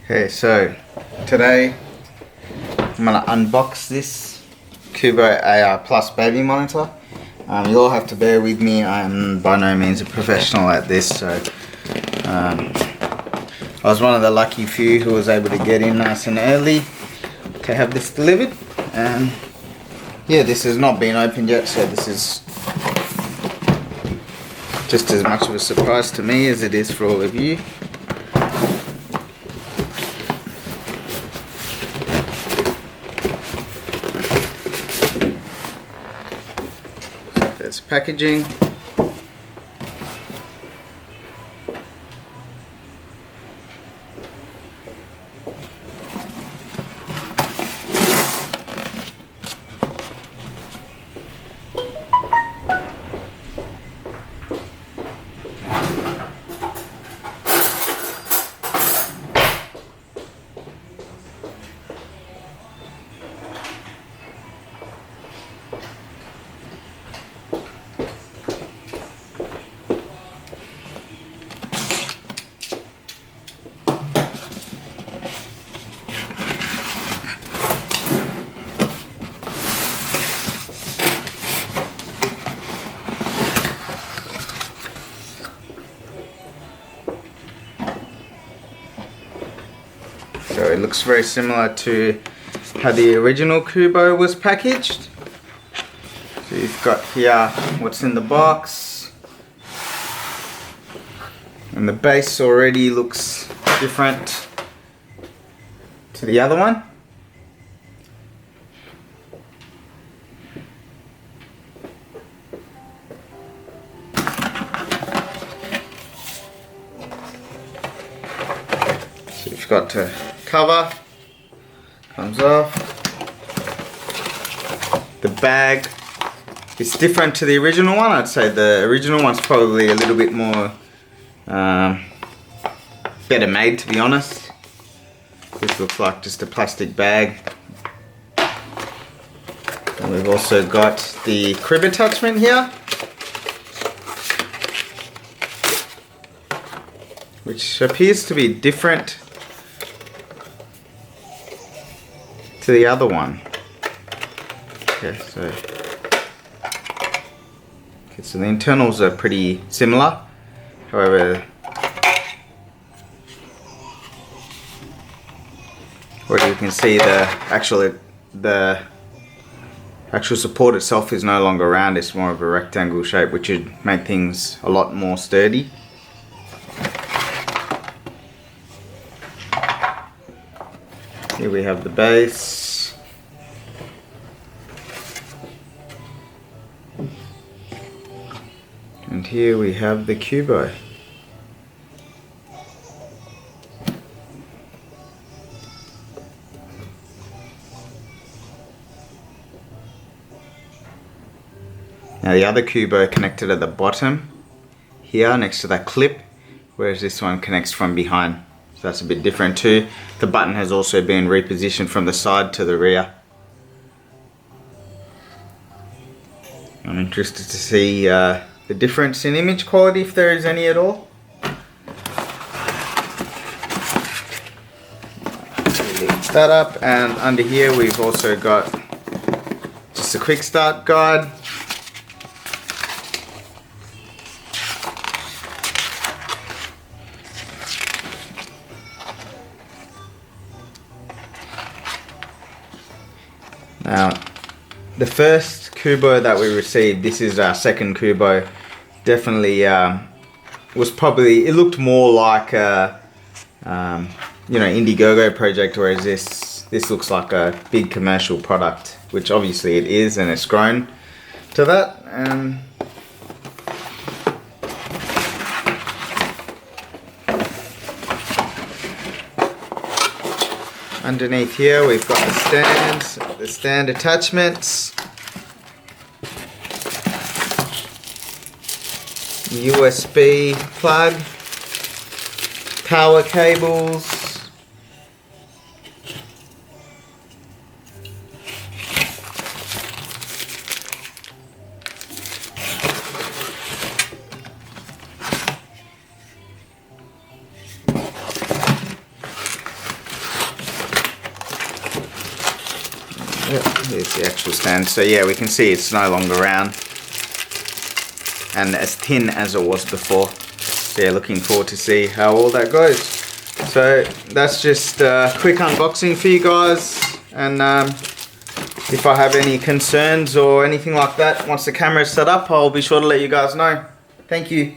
Okay, so today I'm gonna unbox this Cubo AI Plus baby monitor. You all have to bear with me. I'm by no means a professional at this, so I was one of the lucky few who was able to get in nice and early to have this delivered. And yeah, this has not been opened yet, so this is just as much of a surprise to me as it is for all of you. That's packaging. So it looks very similar to how the original Cubo was packaged. So you've got here what's in the box, and the base already looks different to the other one. So you've got to cover, comes off. The bag is different to the original one. I'd say the original one's probably a little bit more better made, to be honest. This looks like just a plastic bag. And we've also got the crib attachment here, which appears to be different to the other one. Okay, so the internals are pretty similar. However, what you can see, the actual support itself is no longer round. It's more of a rectangle shape, which would make things a lot more sturdy. Here we have the base. And here we have the Cubo. Now the other Cubo connected at the bottom here next to that clip, whereas this one connects from behind. So that's a bit different too. The button has also been repositioned from the side to the rear. I'm interested to see the difference in image quality, if there is any at all. Lift that up, and under here we've also got just a quick start guide. Now, the first Cubo that we received, this is our second Cubo, definitely was probably, it looked more like a Indiegogo project, whereas this looks like a big commercial product, which obviously it is, and it's grown to that. Underneath here we've got the stands, the stand attachments, USB plug, power cables, Here's the actual stand. So yeah, we can see it's no longer round and as thin as it was before. So yeah, looking forward to see how all that goes. So that's just a quick unboxing for you guys, and if I have any concerns or anything like that once the camera is set up, I'll be sure to let you guys know. Thank you.